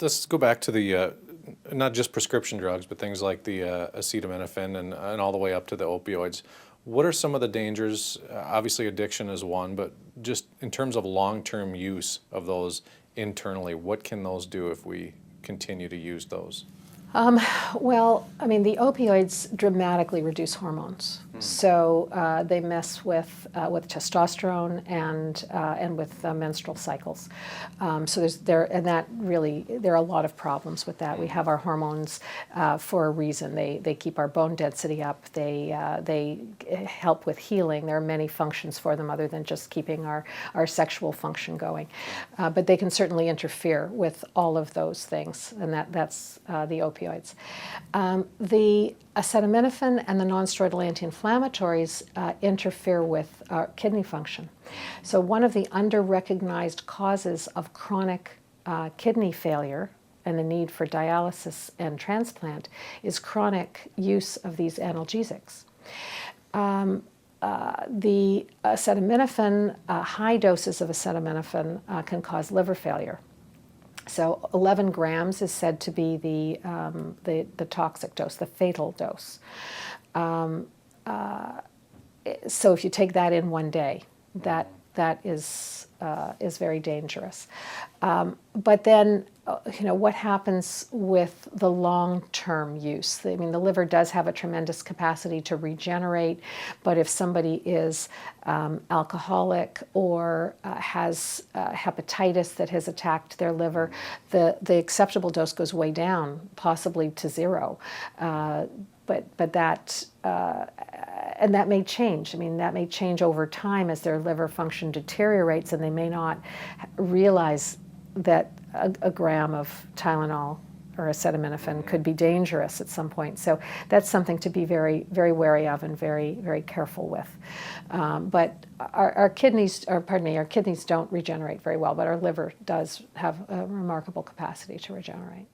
let's go back to the not just prescription drugs, but things like the acetaminophen and all the way up to the opioids. What are some of the dangers? Obviously, addiction is one, but just in terms of long-term use of those internally, what can those do if we continue to use those? Well, I mean, the opioids dramatically reduce hormones, so they mess with testosterone and with menstrual cycles. So there are a lot of problems with that. We have our hormones for a reason. They keep our bone density up. They help with healing. There are many functions for them other than just keeping our sexual function going. But they can certainly interfere with all of those things, and that's the opioids. The acetaminophen and the nonsteroidal anti-inflammatories interfere with our kidney function. So one of the under-recognized causes of chronic kidney failure and the need for dialysis and transplant is chronic use of these analgesics. The acetaminophen, high doses of acetaminophen can cause liver failure. So 11 grams is said to be the toxic dose, the fatal dose. So if you take that in one day, that is very dangerous. But then, what happens with the long-term use? I mean, the liver does have a tremendous capacity to regenerate, but if somebody is alcoholic or has hepatitis that has attacked their liver, the acceptable dose goes way down, possibly to zero. But that and that may change. I mean, that may change over time as their liver function deteriorates, and they may not realize that a gram of Tylenol or acetaminophen could be dangerous at some point. So that's something to be very, very wary of and very, very careful with. But our kidneys don't regenerate very well, but our liver does have a remarkable capacity to regenerate.